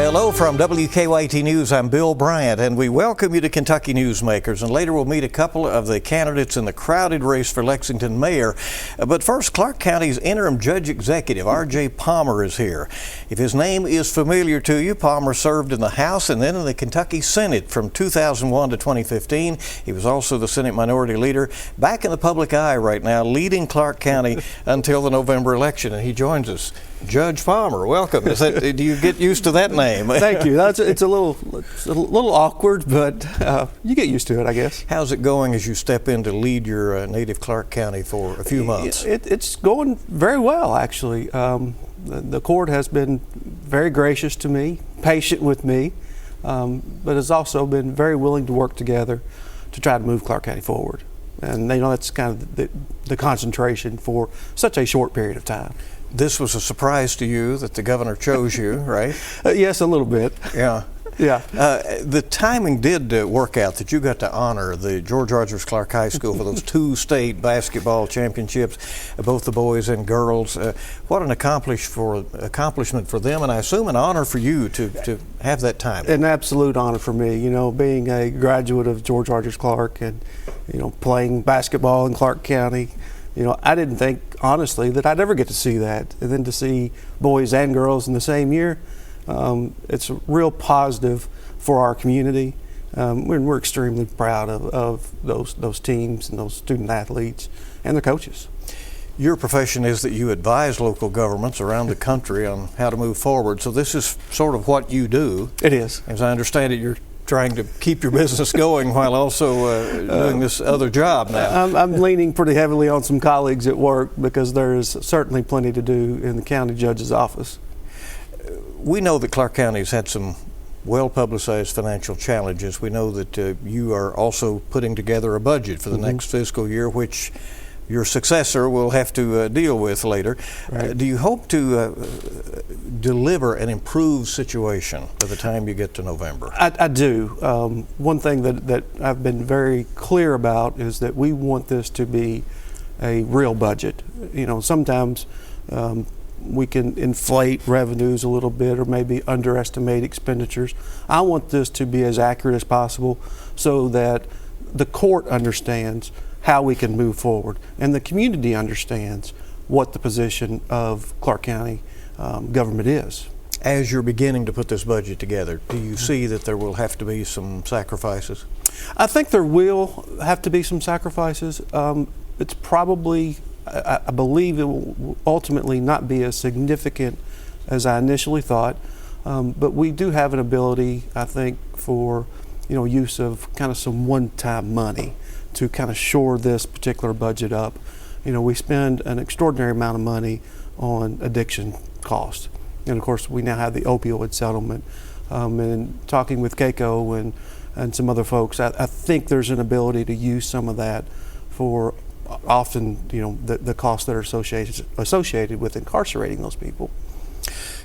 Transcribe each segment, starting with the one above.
Hello from WKYT News. I'm Bill Bryant, and we welcome you to Kentucky Newsmakers. And later we'll meet a couple of the candidates in the crowded race for Lexington Mayor. But first, Clark County's Interim Judge-Executive R.J. Palmer is here. If his name is familiar to you, Palmer served in the House and then in the Kentucky Senate from 2001 to 2015. He was also the Senate Minority Leader. Back in the public eye right now, leading Clark County until the November election. And he joins us. Judge Palmer, welcome. Do you get used to that name? Thank you. It's a little awkward, but you get used to it, I guess. How's it going as you step in to lead your native Clark County for a few months? It's going very well, actually. The court has been very gracious to me, patient with me, but has also been very willing to work together to try to move Clark County forward. And that's kind of the concentration for such a short period of time. This was a surprise to you that the governor chose you, right? Yes, a little bit. Yeah. Yeah. The timing did work out that you got to honor the George Rogers Clark High School for those 2 state basketball championships, both the boys and girls. What an accomplishment for them, and I assume an honor for you to have that time. An absolute honor for me, being a graduate of George Rogers Clark and, playing basketball in Clark County. I didn't think, honestly, that I'd ever get to see that. And then to see boys and girls in the same year, it's real positive for our community. We're extremely proud of those teams and those student athletes and the coaches. Your profession is that you advise local governments around the country on how to move forward. So this is sort of what you do. It is. As I understand it, you're trying to keep your business going while also doing this other job now. I'm leaning pretty heavily on some colleagues at work because there is certainly plenty to do in the county judge's office. We know that Clark County has had some well-publicized financial challenges. We know that you are also putting together a budget for the next fiscal year, which your successor will have to deal with later. Right. Do you hope to deliver an improved situation by the time you get to November? I do. One thing that I've been very clear about is that we want this to be a real budget. Sometimes we can inflate revenues a little bit or maybe underestimate expenditures. I want this to be as accurate as possible so that the court understands how we can move forward and the community understands what the position of Clark County government is. As you're beginning to put this budget together, do you see that there will have to be some sacrifices? I think there will have to be some sacrifices. It's probably, I believe it will ultimately not be as significant as I initially thought, but we do have an ability, I think, for use of kind of some one-time money to kind of shore this particular budget up. We spend an extraordinary amount of money on addiction costs. And of course, we now have the opioid settlement. And talking with Keiko and some other folks, I think there's an ability to use some of that for often, the costs that are associated with incarcerating those people.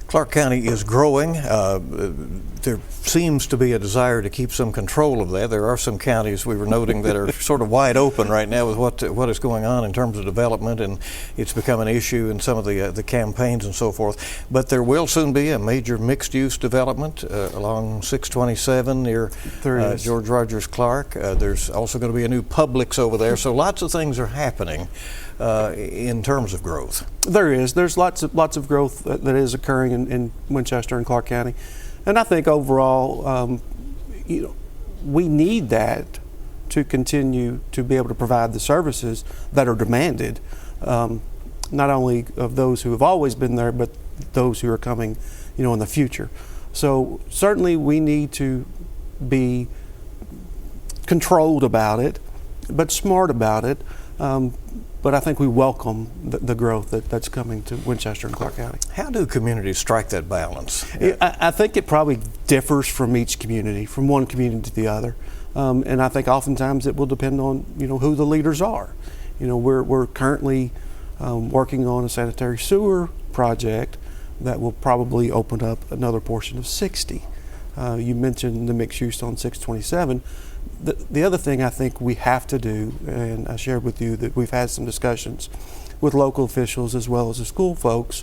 Clark County is growing. There seems to be a desire to keep some control of that. There are some counties we were noting that are sort of wide open right now with what is going on in terms of development, and it's become an issue in some of the campaigns and so forth. But there will soon be a major mixed-use development along 627 near George Rogers Clark. There's also going to be a new Publix over there. So lots of things are happening in terms of growth. There is. There's lots of growth that is occurring in Winchester and Clark County, and I think overall, we need that to continue to be able to provide the services that are demanded, not only of those who have always been there, but those who are coming, in the future. So certainly we need to be controlled about it, but smart about it. But I think we welcome the growth that's coming to Winchester and Clark County. How do communities strike that balance? I think it probably differs from each community, from one community to the other. And I think oftentimes it will depend on, who the leaders are. We're currently working on a sanitary sewer project that will probably open up another portion of 60. You mentioned the mixed use on 627. The other thing I think we have to do, and I shared with you that we've had some discussions with local officials as well as the school folks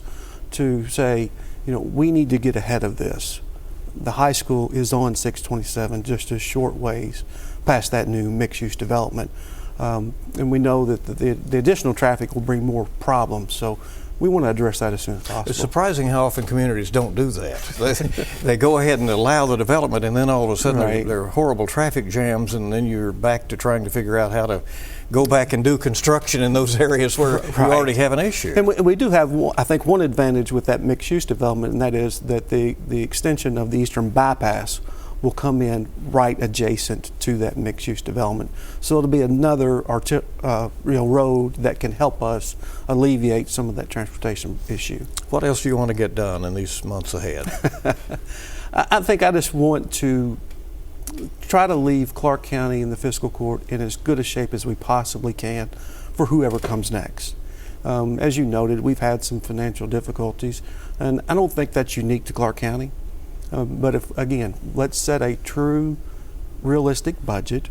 to say, we need to get ahead of this. the high school is on 627, just a short ways past that new mixed-use development. And we know that the additional traffic will bring more problems, so we want to address that as soon as possible. It's surprising how often communities don't do that. They go ahead and allow the development, and then all of a sudden there are horrible traffic jams, and then you're back to trying to figure out how to go back and do construction in those areas where you already have an issue. And we do have, I think, one advantage with that mixed-use development, and that is that the extension of the Eastern bypass will come in right adjacent to that mixed-use development. So it'll be another road that can help us alleviate some of that transportation issue. What else do you want to get done in these months ahead? I think I just want to try to leave Clark County and the fiscal court in as good a shape as we possibly can for whoever comes next. As you noted, we've had some financial difficulties, and I don't think that's unique to Clark County. But let's set a true, realistic budget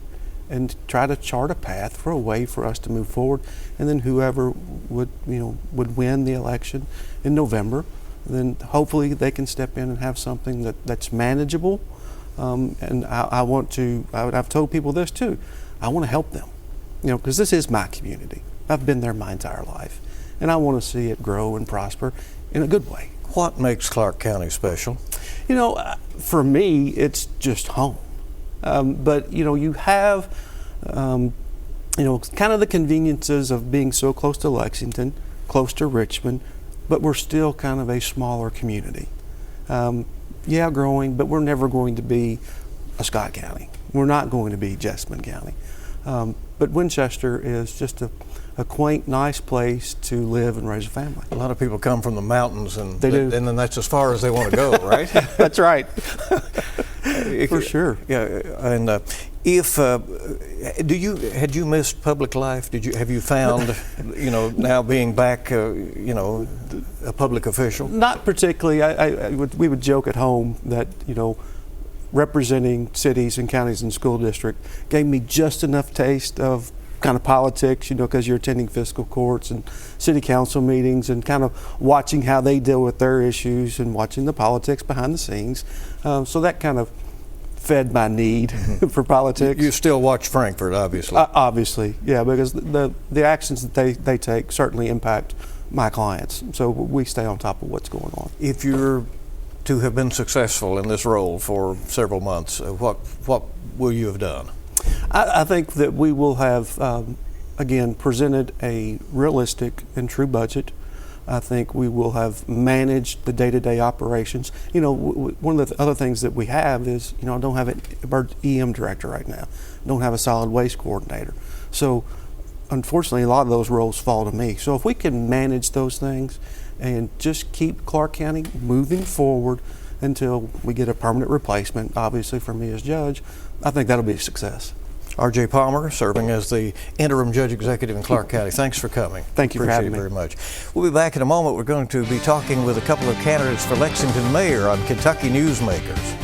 and try to chart a path for a way for us to move forward. And then whoever would win the election in November, then hopefully they can step in and have something that's manageable. And I've told people this too. I want to help them, because this is my community. I've been there my entire life, and I want to see it grow and prosper in a good way. What makes Clark County special? For me, it's just home. But you have, kind of the conveniences of being so close to Lexington, close to Richmond, but we're still kind of a smaller community. Growing, but we're never going to be a Scott County. We're not going to be Jessamine County. But Winchester is just a quaint, nice place to live and raise a family. A lot of people come from the mountains, and they do. And then that's as far as they want to go, right? That's right. For sure. Yeah. And had you missed public life? Have you found, now being back, a public official? Not particularly. We would joke at home that, representing cities and counties and school district gave me just enough taste of kind of politics, because you're attending fiscal courts and city council meetings and kind of watching how they deal with their issues and watching the politics behind the scenes. So that kind of fed my need for politics. You still watch Frankfurt, obviously. Obviously, yeah, because the actions that they take certainly impact my clients. So we stay on top of what's going on. If you're to have been successful in this role for several months, what will you have done? I think that we will have, presented a realistic and true budget. I think we will have managed the day-to-day operations. One of the other things that we have is, I don't have an EM director right now. I don't have a solid waste coordinator. So, unfortunately, a lot of those roles fall to me. So if we can manage those things and just keep Clark County moving forward until we get a permanent replacement, obviously for me as judge, I think that'll be a success. R.J. Palmer, serving as the interim judge-executive in Clark County. Thanks for coming. Thank you for having me. Appreciate it very much. We'll be back in a moment. We're going to be talking with a couple of candidates for Lexington Mayor on Kentucky Newsmakers.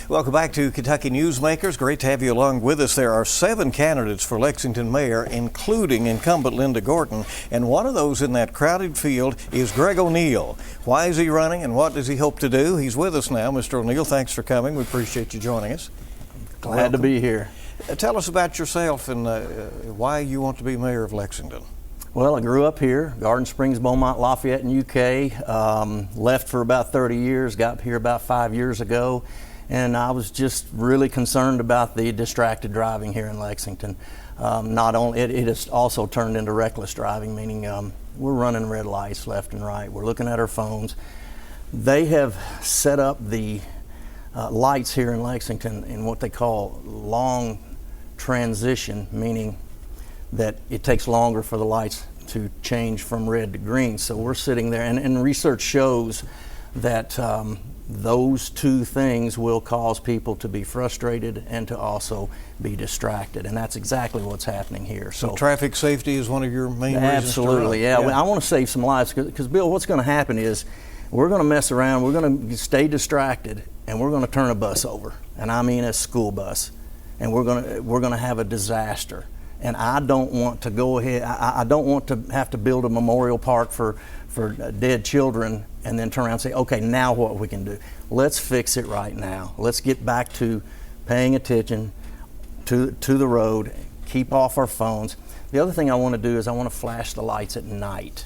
Welcome back to Kentucky Newsmakers. Great to have you along with us. There are 7 candidates for Lexington Mayor, including incumbent Linda Gorton, and one of those in that crowded field is Greg O'Neal. Why is he running, and what does he hope to do? He's with us now. Mr. O'Neal, thanks for coming. We appreciate you joining us. Glad to be here. Tell us about yourself and why you want to be mayor of Lexington. Well, I grew up here, Garden Springs, Beaumont, Lafayette, and UK. Left for about 30 years, got here about 5 years ago. And I was just really concerned about the distracted driving here in Lexington. Not only, it has also turned into reckless driving, meaning we're running red lights left and right. We're looking at our phones. They have set up the lights here in Lexington in what they call long transition, meaning that it takes longer for the lights to change from red to green. So we're sitting there, and research shows that those two things will cause people to be frustrated and to also be distracted, and that's exactly what's happening here. So traffic safety is one of your main reasons? Absolutely, yeah. I want to save some lives because Bill, what's going to happen is we're going to mess around, we're going to stay distracted, and we're going to turn a bus over, and I mean a school bus, and we're going to have a disaster. And I don't want to go ahead, I don't want to have to build a memorial park for dead children and then turn around and say, okay, now what we can do. Let's fix it right now. Let's get back to paying attention to the road, keep off our phones. The other thing I want to do is I want to flash the lights at night.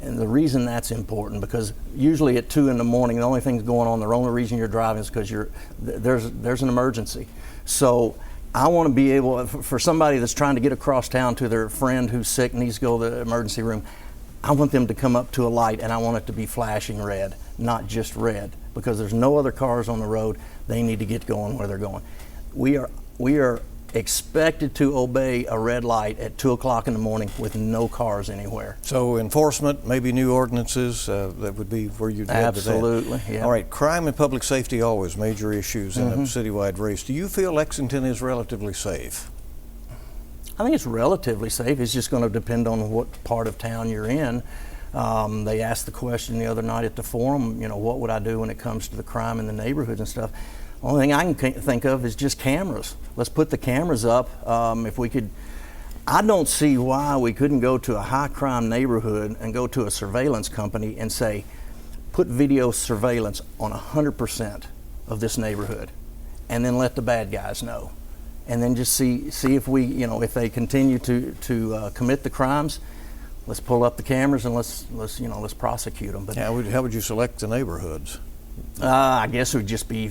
And the reason that's important, because usually at 2 in the morning, the only thing going on, the only reason you're driving is because there's an emergency. So I want to be able, for somebody that's trying to get across town to their friend who's sick and needs to go to the emergency room, I want them to come up to a light and I want it to be flashing red, not just red, because there's no other cars on the road. They need to get going where they're going. We are expected to obey a red light at 2 o'clock in the morning with no cars anywhere. So enforcement, maybe new ordinances, that would be where you'd head with that. Absolutely, yeah. All right, crime and public safety always major issues in a citywide race. Do you feel Lexington is relatively safe? I think it's relatively safe. It's just going to depend on what part of town you're in. They asked the question the other night at the forum, you know, what would I do when it comes to the crime in the neighborhoods and stuff? The only thing I can think of is just cameras. Let's put the cameras up. If we could, I don't see why we couldn't go to a high crime neighborhood and go to a surveillance company and say, put video surveillance on 100% of this neighborhood, and then let the bad guys know. And then just see if we, you know, if they continue to commit the crimes, let's pull up the cameras and let's prosecute them. But how would you select the neighborhoods? I guess it would just be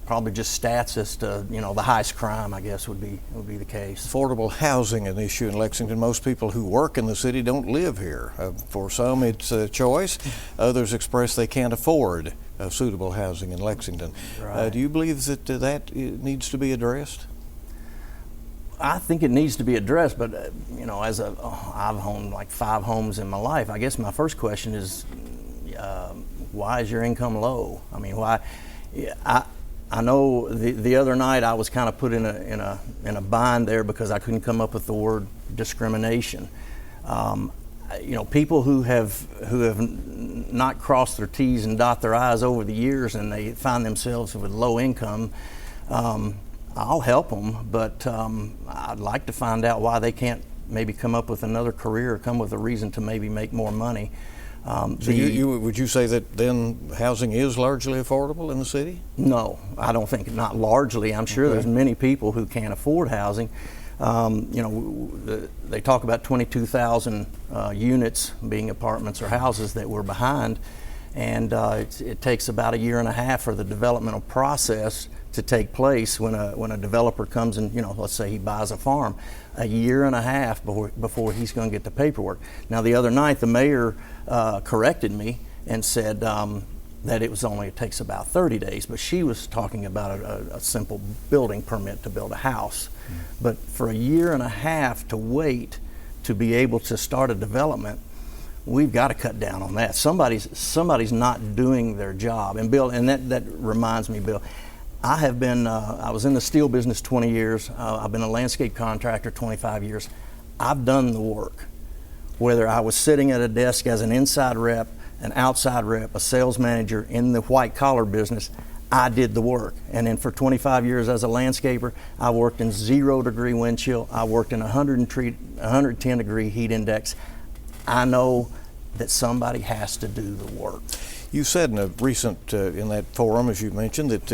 probably just stats as to, you know, the highest crime, I guess would be the case. Affordable housing, an issue in Lexington. Most people who work in the city don't live here. For some, it's a choice. Others express they can't afford suitable housing in Lexington. Right. Do you believe that that needs to be addressed? I think it needs to be addressed, but you know, I've owned like 5 homes in my life. I guess my first question is, why is your income low? I mean, why? I know the other night I was kind of put in a bind there because I couldn't come up with the word discrimination. You know, people who have not crossed their T's and dot their I's over the years, and they find themselves with low income. I'll help them, but I'd like to find out why they can't maybe come up with another career or come with a reason to maybe make more money. So would you say that then housing is largely affordable in the city? No, I don't think, not largely. I'm sure there's many people who can't afford housing. You know, they talk about 22,000 units being apartments or houses that we're behind, and it takes about a year and a half for the developmental process to take place when a developer comes and, you know, let's say he buys a farm, a year and a half before he's going to get the paperwork. Now, the other night the mayor corrected me and said that it takes about 30 days, but she was talking about a simple building permit to build a house. But for a year and a half to wait to be able to start a development, we've got to cut down on that. Somebody's not doing their job. And Bill, and that reminds me, Bill, I have been, I was in the steel business 20 years. I've been a landscape contractor 25 years. I've done the work. Whether I was sitting at a desk as an inside rep, an outside rep, a sales manager in the white collar business, I did the work. And then for 25 years as a landscaper, I worked in 0-degree wind chill. I worked in 110-degree heat index. I know that somebody has to do the work. You said in a recent, in that forum, as you mentioned, that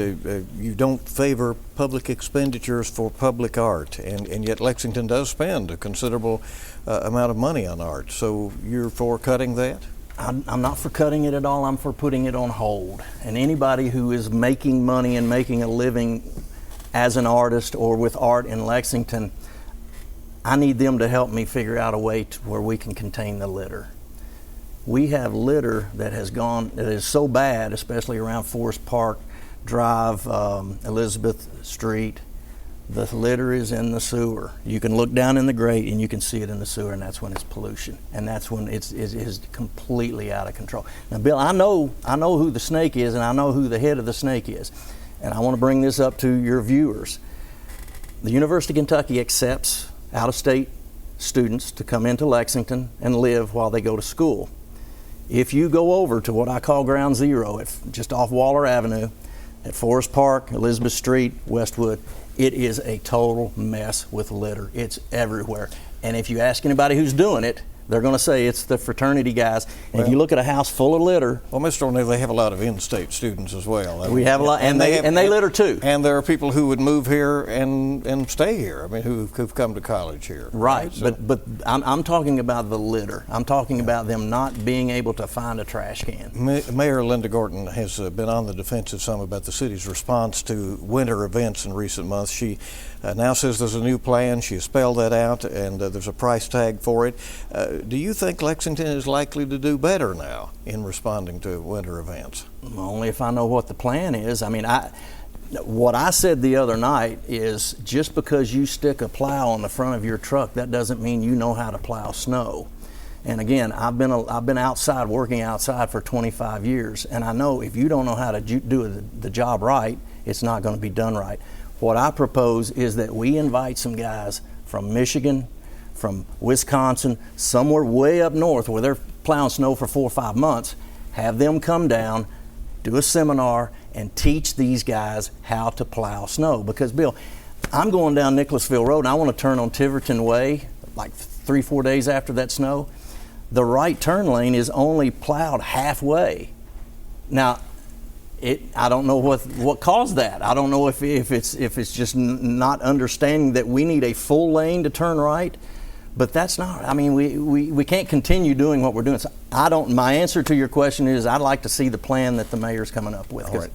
you don't favor public expenditures for public art, and yet Lexington does spend a considerable amount of money on art. So you're for cutting that? I'm not for cutting it at all. I'm for putting it on hold. And anybody who is making money and making a living as an artist or with art in Lexington, I need them to help me figure out a way to where we can contain the litter. We have litter that is so bad, especially around Forest Park Drive, Elizabeth Street. The litter is in the sewer. You can look down in the grate and you can see it in the sewer, and that's when it's pollution, and that's when it is completely out of control. Now, Bill, I know who the snake is, and I know who the head of the snake is, and I want to bring this up to your viewers. The University of Kentucky accepts out-of-state students to come into Lexington and live while they go to school. If you go over to what I call Ground Zero, just off Waller Avenue, at Forest Park, Elizabeth Street, Westwood, it is a total mess with litter. It's everywhere. And if you ask anybody who's doing it, they're going to say it's the fraternity guys. And if you look at a house full of litter, well, Mr. O'Neal, they have a lot of in-state students as well. We have a lot, and they litter too. And there are people who would move here and stay here. I mean, who've come to college here. Right, So, but I'm talking about the litter. I'm talking about them not being able to find a trash can. Mayor Linda Gorton has been on the defensive some about the city's response to winter events in recent months. She now says there's a new plan. She has spelled that out, and there's a price tag for it. Do you think Lexington is likely to do better now in responding to winter events? Only if I know what the plan is. I mean, what I said the other night is just because you stick a plow on the front of your truck, that doesn't mean you know how to plow snow. And again, I've been outside, working outside for 25 years, and I know if you don't know how to do the job right, it's not going to be done right. What I propose is that we invite some guys from Michigan, from Wisconsin, somewhere way up north where they're plowing snow for 4 or 5 months, have them come down, do a seminar, and teach these guys how to plow snow. Because, Bill, I'm going down Nicholasville Road, and I want to turn on Tiverton Way like 3-4 days after that snow. The right turn lane is only plowed halfway. Now, I don't know what caused that. I don't know if it's just not understanding that we need a full lane to turn right. But that's not, I mean, we can't continue doing what we're doing. So my answer to your question is I'd like to see the plan that the mayor's coming up with. All right.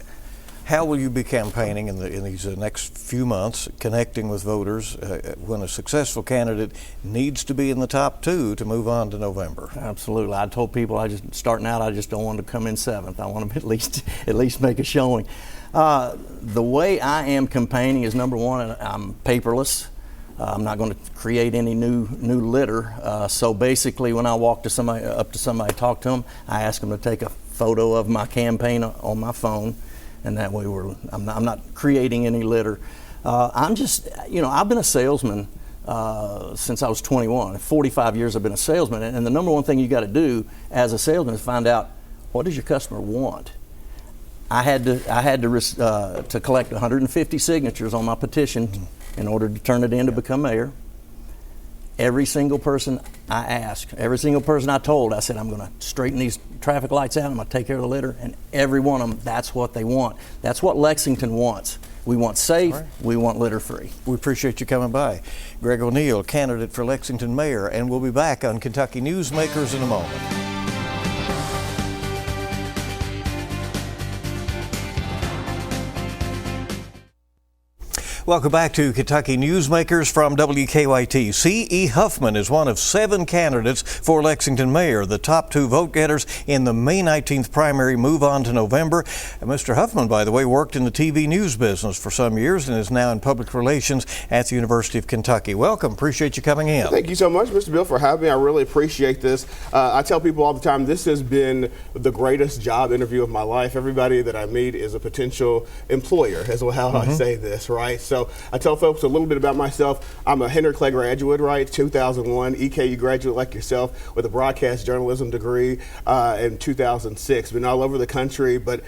How will you be campaigning in these next few months, connecting with voters when a successful candidate needs to be in the top 2 to move on to November? Absolutely. I told people I just don't want to come in 7th. I want to at least make a showing. The way I am campaigning is, number one, I'm paperless. I'm not going to create any new litter. So basically, when I walk to somebody, talk to them, I ask them to take a photo of my campaign on my phone, and that way I'm not creating any litter. I've been a salesman since I was 21. 45 years I've been a salesman, and the number one thing you got to do as a salesman is find out what does your customer want. I had to collect 150 signatures on my petition in order to turn it in to become mayor. Every single person I asked, every single person I told, I said, I'm going to straighten these traffic lights out, I'm going to take care of the litter, and every one of them, that's what they want. That's what Lexington wants. We want safe, right. We want litter free. We appreciate you coming by. Greg O'Neal, candidate for Lexington mayor, and we'll be back on Kentucky Newsmakers in a moment. Welcome back to Kentucky Newsmakers from WKYT. C.E. Huffman is one of 7 candidates for Lexington mayor. The top 2 vote getters in the May 19th primary move on to November. And Mr. Huffman, by the way, worked in the TV news business for some years and is now in public relations at the University of Kentucky. Welcome. Appreciate you coming in. Thank you so much, Mr. Bill, for having me. I really appreciate this. I tell people all the time, this has been the greatest job interview of my life. Everybody that I meet is a potential employer, is how I say this, right? So I tell folks a little bit about myself. I'm a Henry Clay graduate, right? 2001 EKU graduate like yourself with a broadcast journalism degree in 2006. Been all over the country, but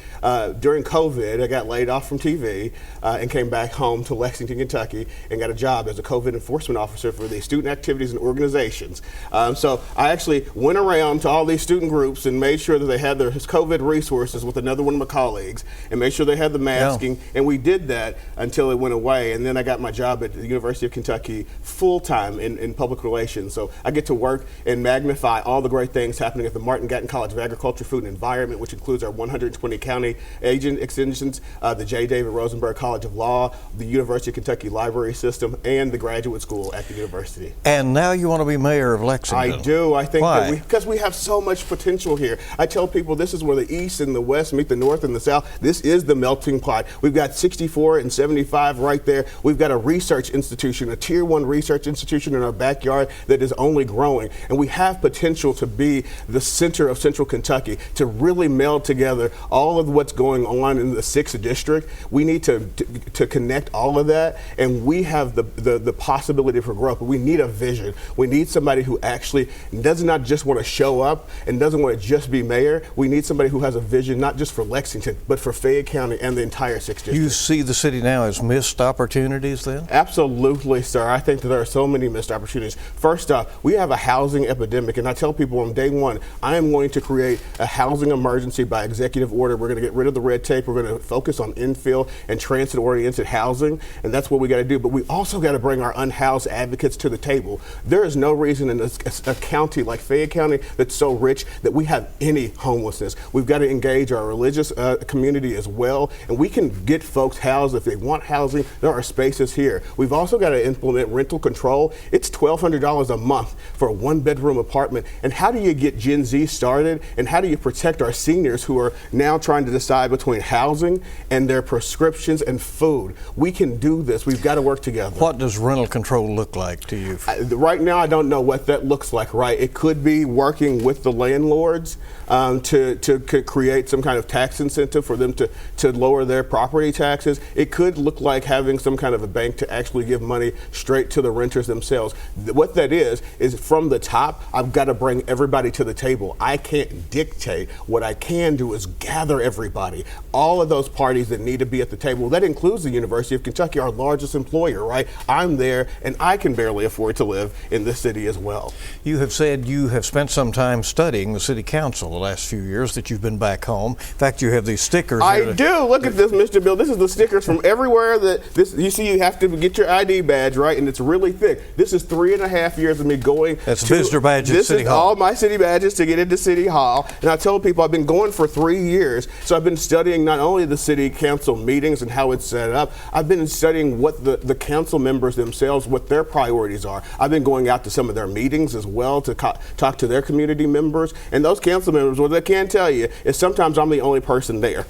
during COVID, I got laid off from TV and came back home to Lexington, Kentucky, and got a job as a COVID enforcement officer for the student activities and organizations. So I actually went around to all these student groups and made sure that they had their COVID resources with another one of my colleagues and made sure they had the masking, and we did that until it went away. And then I got my job at the University of Kentucky full-time in public relations. So I get to work and magnify all the great things happening at the Martin Gatton College of Agriculture, Food and Environment, which includes our 120 county agent extensions, the J. David Rosenberg College of Law, the University of Kentucky Library System, and the graduate school at the university. And now you want to be mayor of Lexington. I do. I think Why? that because we have so much potential here. I tell people this is where the East and the West meet the North and the South. This is the melting pot. We've got 64 and 75 right there. We've got a research institution, a tier 1 research institution in our backyard that is only growing. And we have potential to be the center of Central Kentucky, to really meld together all of what's going on in the 6th district. We need to connect all of that, and we have the possibility for growth. But we need a vision. We need somebody who actually does not just want to show up and doesn't want to just be mayor. We need somebody who has a vision, not just for Lexington, but for Fayette County and the entire 6th district. You see the city now as missed opportunities then? Absolutely, sir. I think that there are so many missed opportunities. First off, we have a housing epidemic, and I tell people on day one, I am going to create a housing emergency by executive order. We're going to get rid of the red tape. We're going to focus on infill and transit-oriented housing, and that's what we got to do. But we also got to bring our unhoused advocates to the table. There is no reason in a county like Fayette County that's so rich that we have any homelessness. We've got to engage our religious community as well, and we can get folks housed if they want housing. There are spaces here. We've also got to implement rental control. It's $1,200 a month for a 1-bedroom apartment. And how do you get Gen Z started, and how do you protect our seniors who are now trying to decide between housing and their prescriptions and food? We can do this. We've got to work together. What does rental control look like to you? Right now, I don't know what that looks like, right? It could be working with the landlords to create some kind of tax incentive for them to lower their property taxes. It could look like having some kind of a bank to actually give money straight to the renters themselves. What that is from the top, I've got to bring everybody to the table. I can't dictate. What I can do is gather everybody, all of those parties that need to be at the table. That includes the University of Kentucky, our largest employer, right? I'm there, and I can barely afford to live in this city as well. You have said you have spent some time studying the city council the last few years that you've been back home. In fact, you have these stickers. I do. Look at this, Mr. Bill. This is the stickers from everywhere you see. You have to get your ID badge, right? And it's really thick. This is 3.5 years of me going. That's visitor badges at City Hall. This is all my city badges to get into City Hall. And I tell people I've been going for 3 years. So I've been studying not only the city council meetings and how it's set up, I've been studying what the council members themselves, what their priorities are. I've been going out to some of their meetings as well to talk to their community members. And those council members, what they can tell you is sometimes I'm the only person there.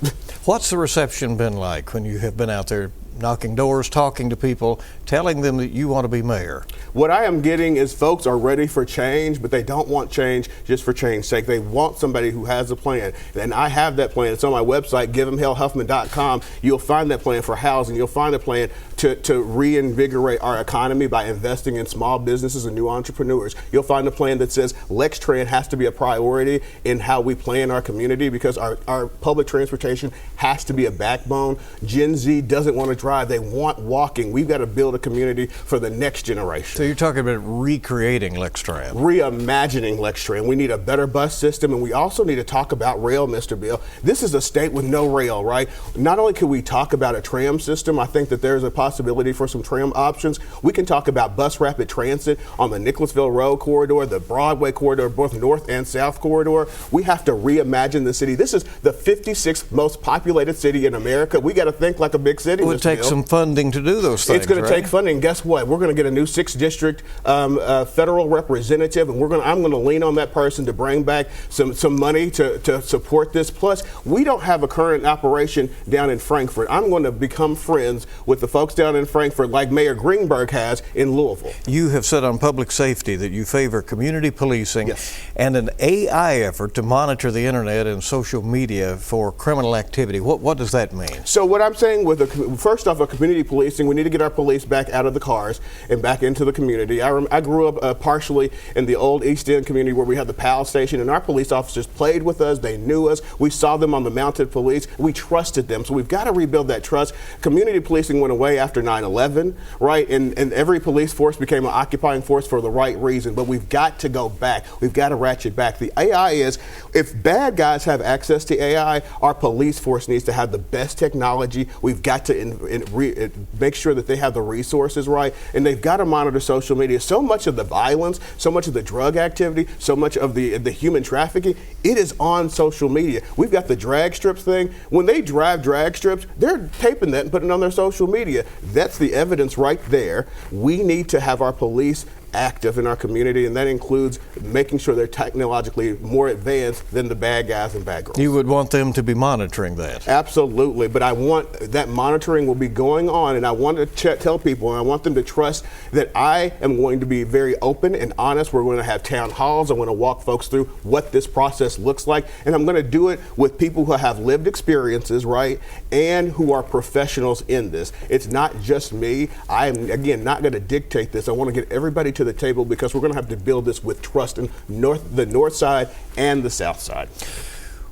What's the reception been like when you have been out there knocking doors, talking to people, telling them that you want to be mayor? What I am getting is folks are ready for change, but they don't want change just for change's sake. They want somebody who has a plan. And I have that plan. It's on my website, givemhellhuffman.com. You'll find that plan for housing. You'll find a plan to reinvigorate our economy by investing in small businesses and new entrepreneurs. You'll find a plan that says LexTran has to be a priority in how we plan our community, because our public transportation has to be a backbone. Gen Z doesn't want to drive. They want walking. We've got to build a community for the next generation. So you're talking about recreating LexTran. Reimagining LexTran. We need a better bus system, and we also need to talk about rail, Mr. Bill. This is a state with no rail, right? Not only can we talk about a tram system, I think that there's a possibility for some tram options. We can talk about bus rapid transit on the Nicholasville Road corridor, the Broadway corridor, both north and south corridor. We have to reimagine the city. This is the 56th most populated city in America. We got to think like a big city. It would take some funding to do those things. It's going to take funding. Guess what? We're going to get a new 6th district federal representative, and I'm going to lean on that person to bring back some money to support this. Plus, we don't have a current operation down in Frankfort. I'm going to become friends with the folks down in Frankfort like Mayor Greenberg has in Louisville. You have said on public safety that you favor community policing, yes, and an AI effort to monitor the internet and social media for criminal activity. What does that mean? So what I'm saying with first off, a community policing, we need to get our police back out of the cars and back into the community. I grew up partially in the old East End community where we had the PAL station, and our police officers played with us. They knew us. We saw them on the mounted police. We trusted them. So we've got to rebuild that trust. Community policing went away after 9/11, right? And every police force became an occupying force for the right reason. But we've got to go back. We've got to ratchet back. The AI is, if bad guys have access to AI, our police force needs to have the best technology. We've got to make sure that they have the resources right, and they've got to monitor social media. So much of the violence, so much of the drug activity, so much of the human trafficking, it is on social media. We've got the drag strips thing. When they drive drag strips, they're taping that and putting it on their social media. That's the evidence right there. We need to have our police active in our community, and that includes making sure they're technologically more advanced than the bad guys and bad girls. You would want them to be monitoring that. Absolutely, but I want that monitoring will be going on, and I want to tell people, and I want them to trust that I am going to be very open and honest. We're going to have town halls. I'm going to walk folks through what this process looks like, and I'm going to do it with people who have lived experiences, right, and who are professionals in this. It's not just me. I am, again, not going to dictate this. I want to get everybody to the table because we're going to have to build this with trust in the north side and the south side.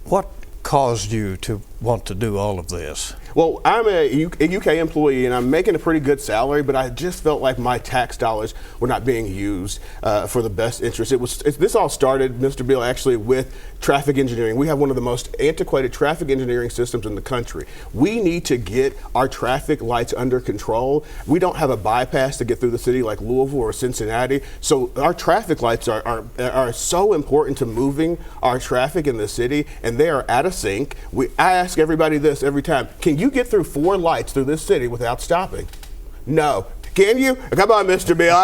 What caused you to want to do all of this? Well, I'm a UK employee and I'm making a pretty good salary, but I just felt like my tax dollars were not being used for the best interest. This all started, Mr. Bill, actually with traffic engineering. We have one of the most antiquated traffic engineering systems in the country. We need to get our traffic lights under control. We don't have a bypass to get through the city like Louisville or Cincinnati. So our traffic lights are so important to moving our traffic in the city, and they are out of sync. I ask everybody this every time: can you get through 4 lights through this city without stopping? No. Can you? Come on, Mr. Bill.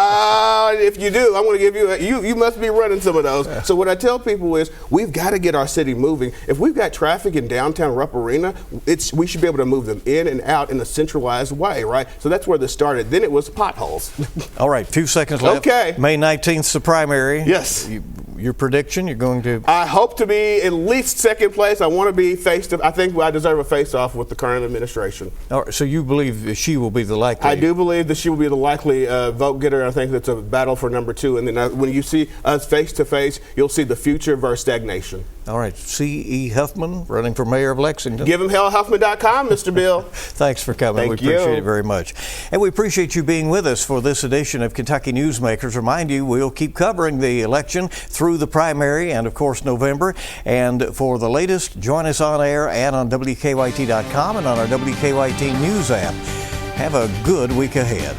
If you do, I'm going to give you, you must be running some of those. So what I tell people is we've got to get our city moving. If we've got traffic in downtown Rupp Arena, we should be able to move them in and out in a centralized way, right? So that's where this started. Then it was potholes. All right, 2 seconds left. Okay. May 19th, the primary. Yes. Your prediction, you're going to? I hope to be at least second place. I want to be I think I deserve a face-off with the current administration. All right, so you believe she will be the likely? I do believe that she will be the likely vote getter. I think that's a battle for number 2. And then when you see us face-to-face, you'll see the future versus stagnation. All right, C.E. Huffman, running for mayor of Lexington. Give him hellhuffman.com, Mr. Bill. Thanks for coming. Thank we appreciate you. it very much. And we appreciate you being with us for this edition of Kentucky Newsmakers. Remind you, we'll keep covering the election through the primary and, of course, November. And for the latest, join us on air and on WKYT.com and on our WKYT News app. Have a good week ahead.